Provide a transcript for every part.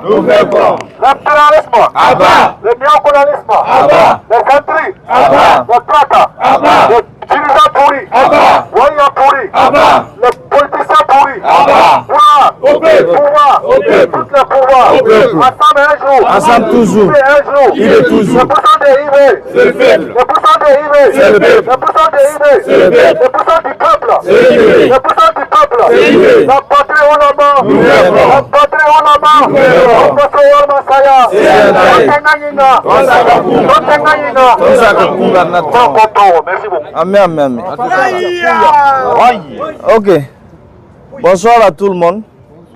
Nous vaincrons. L'impérialisme. À bas. Le néocolonialisme. À bas. Les intrigues. À bas. Les traites. À bas. Les dirigeants pourris. À bas. Voyants pourris. À bas. Les politiciens pourris. À bas. Pouvoir. Au peuple. Pouvoir. Au peuple. Toutes les pouvoirs. Au peuple. Ensemble un jour. Ensemble toujours. Il est un jour. Il est toujours. Le pourcent des IB. C'est le peuple. Le pourcent des IB. C'est le peuple. Le pourcent des IB. C'est le peuple. Le pourcent du peuple. C'est le peuple. Le pourcent du peuple. C'est le peuple. La patrie au lama. Nous vaincrons. La patrie au lama. Nous vaincrons. Professeur Masaya. C'est un aïe. Otenganyinga. Otenganyinga. Otenganyinga. Merci beaucoup. Amen, amen, amen. Ok. Bonsoir à tout le monde.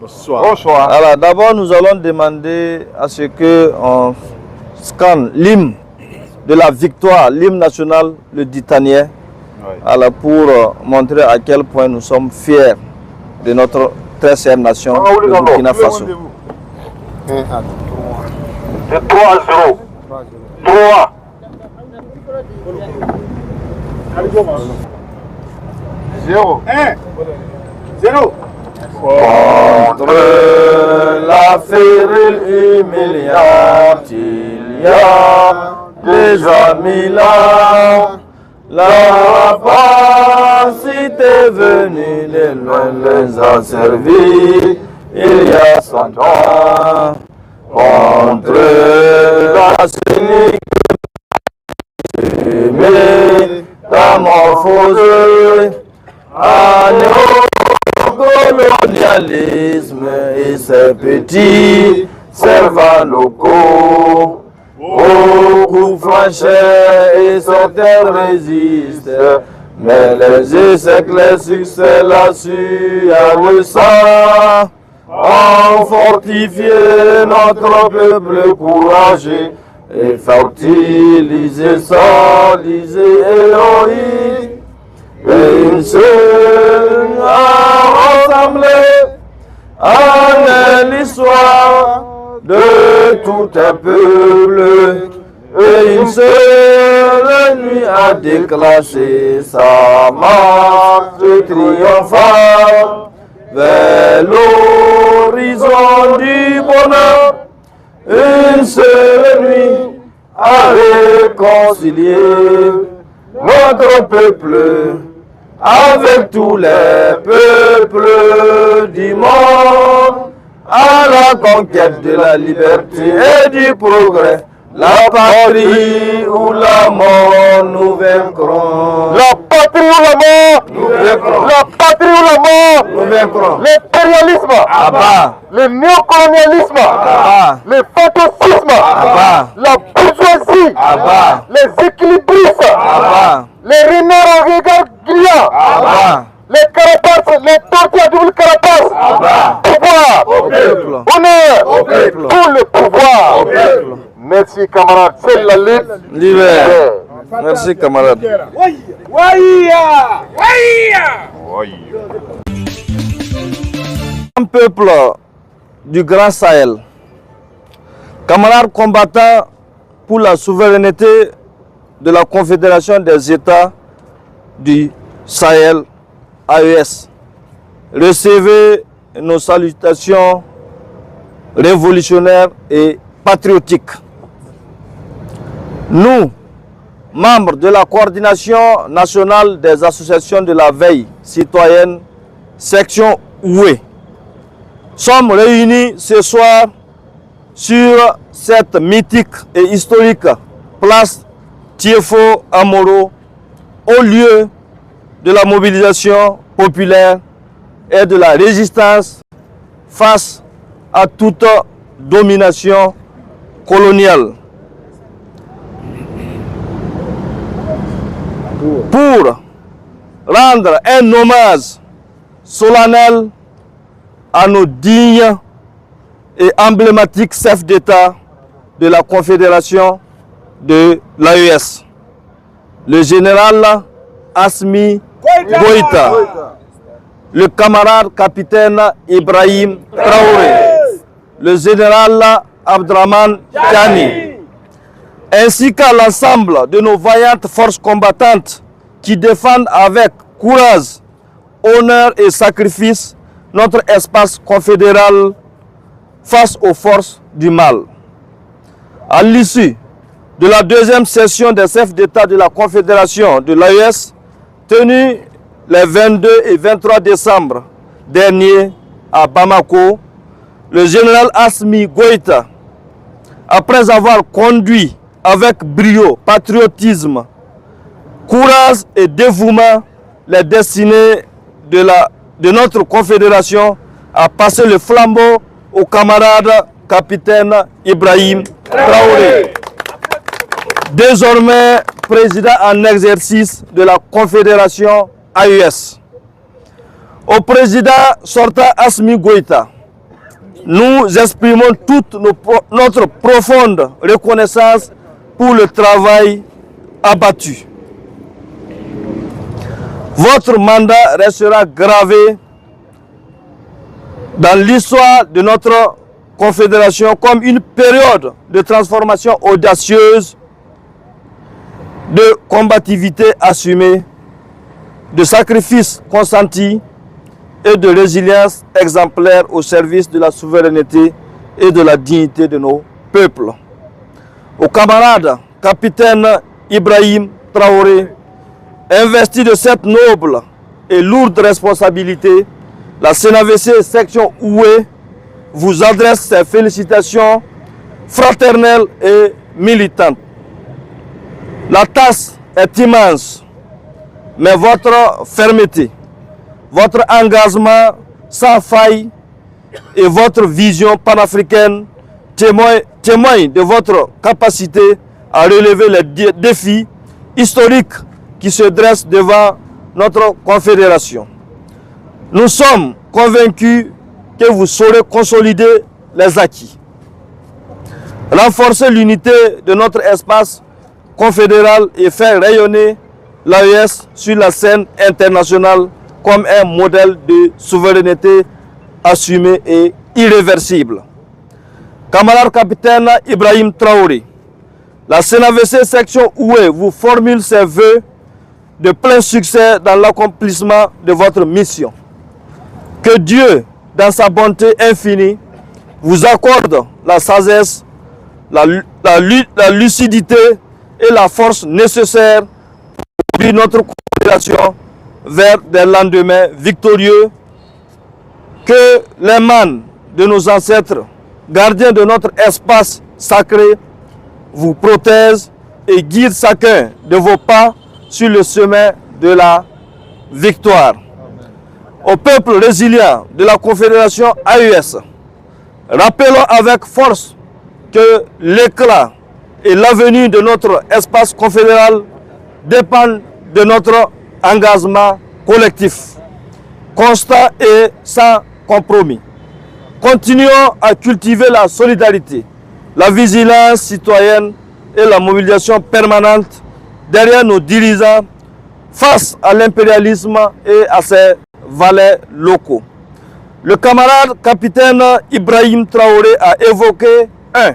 Bonsoir. Alors d'abord nous allons demander à ce que on scanne l'hymne de la victoire, l'hymne national, le Ditanien. Alors pour montrer à quel point nous sommes fiers de notre très chère nation, le Burkina Faso. C'est 3 à 0. 3. Zéro. 0. Contre la férule humiliante, il y a déjà 1000 ans. La rapacité est venue, les loin les a servis, il y a 100 ans. Contre la cynique, métamorphose, colonialisme et ses petits servants locaux. Beaucoup flanchaient et certains résistent, mais les échecs, les succès, la sueur, le sang ont fortifié notre peuple courageux et fertilisé, solisé, héroïque. Et une seule a rassemblé en l'histoire de tout un peuple. Et une seule nuit a déclenché sa marche triomphale vers l'horizon du bonheur. Une seule nuit a réconcilié notre peuple avec tous les peuples du monde, à la conquête de la liberté et du progrès, la patrie ou la mort, nous vaincrons. La patrie ou la mort. Nous vaincrons. La patrie ou la mort. Nous vaincrons. L'impérialisme. À bas. Le néocolonialisme. bas. Le fantassisme. bas. La bourgeoisie. À bas. Les équilibristes. À bas. Les renards en regard client. À bas. Les carapaces, les tortues à double carapace. bas. Pouvoir. Au peuple. Honneur. Au peuple. Tout le pouvoir. Au peuple. Merci camarades, c'est la lutte. L'hiver. Merci camarade. Un peuple du Grand Sahel, camarades combattants pour la souveraineté de la Confédération des États du Sahel, AES. Recevez nos salutations révolutionnaires et patriotiques. Nous, membres de la coordination nationale des associations de la veille citoyenne, section Oué, sommes réunis ce soir sur cette mythique et historique place Tiefo Amoro, au lieu de la mobilisation populaire et de la résistance face à toute domination coloniale. Pour rendre un hommage solennel à nos dignes et emblématiques chefs d'État de la Confédération de l'AES, le général Assimi Goïta, le camarade capitaine Ibrahim Traoré, le général Abdraman Tiani, ainsi qu'à l'ensemble de nos vaillantes forces combattantes qui défendent avec courage, honneur et sacrifice notre espace confédéral face aux forces du mal. À l'issue de la deuxième session des chefs d'État de la Confédération de l'AES, tenue les 22 et 23 décembre dernier à Bamako, le général Assimi Goïta, après avoir conduit avec brio, patriotisme, courage et dévouement les destinées de notre confédération, a passé le flambeau au camarade capitaine Ibrahim Traoré, désormais président en exercice de la Confédération AES. Au président sortant Assimi Goïta, nous exprimons toute notre profonde reconnaissance pour le travail abattu. Votre mandat restera gravé dans l'histoire de notre confédération comme une période de transformation audacieuse, de combativité assumée, de sacrifices consentis et de résilience exemplaire au service de la souveraineté et de la dignité de nos peuples. Au camarade capitaine Ibrahim Traoré, investi de cette noble et lourde responsabilité, la CNAVC section Oué vous adresse ses félicitations fraternelles et militantes. La tâche est immense, mais votre fermeté, votre engagement sans faille et votre vision panafricaine témoignent de votre capacité à relever les défis historiques qui se dressent devant notre confédération. Nous sommes convaincus que vous saurez consolider les acquis, renforcer l'unité de notre espace confédéral et faire rayonner l'AES sur la scène internationale comme un modèle de souveraineté assumé et irréversible. Camarade capitaine Ibrahim Traoré, la CNAVC section Oué vous formule ses vœux de plein succès dans l'accomplissement de votre mission. Que Dieu, dans sa bonté infinie, vous accorde la sagesse, la lucidité et la force nécessaires pour conduire notre confédération vers des lendemains victorieux. Que les manes de nos ancêtres, gardiens de notre espace sacré, vous protègent et guident chacun de vos pas sur le chemin de la victoire. Au peuple résilient de la Confédération AES, rappelons avec force que l'éclat et l'avenir de notre espace confédéral dépendent de notre engagement collectif, constant et sans compromis. Continuons à cultiver la solidarité, la vigilance citoyenne et la mobilisation permanente derrière nos dirigeants face à l'impérialisme et à ses valets locaux. Le camarade capitaine Ibrahim Traoré a évoqué un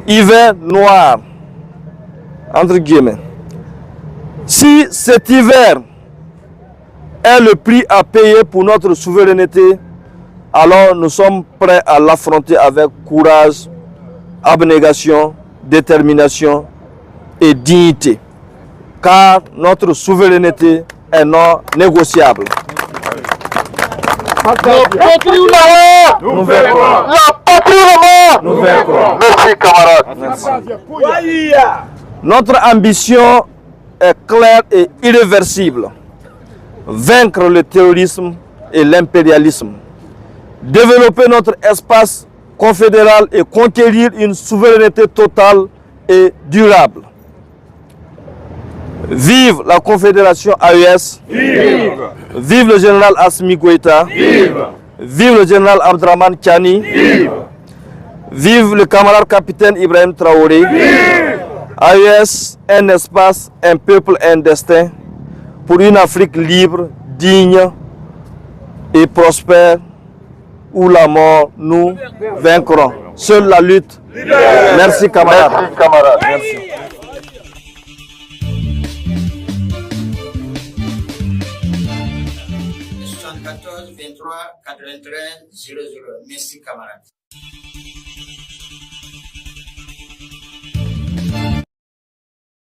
hiver noir, entre guillemets. Si cet hiver est le prix à payer pour notre souveraineté, alors nous sommes prêts à l'affronter avec courage, abnégation, détermination et dignité, car notre souveraineté est non négociable. Nous vaincrons. Nous vaincrons. Merci, camarades. Merci. Notre ambition est claire et irréversible. Vaincre le terrorisme et l'impérialisme. Développer notre espace confédéral et conquérir une souveraineté totale et durable. Vive la Confédération AES. Vive. Vive le général Assimi Goïta. Vive. Vive le général Abdraman Tiani. Vive. Vive le camarade capitaine Ibrahim Traoré. Vive. AES, un espace, un peuple, un destin pour une Afrique libre, digne et prospère où la mort nous vaincrons. Seule la lutte. Merci camarades. Merci, camarades. Merci. 74 23 83 00. Merci camarades.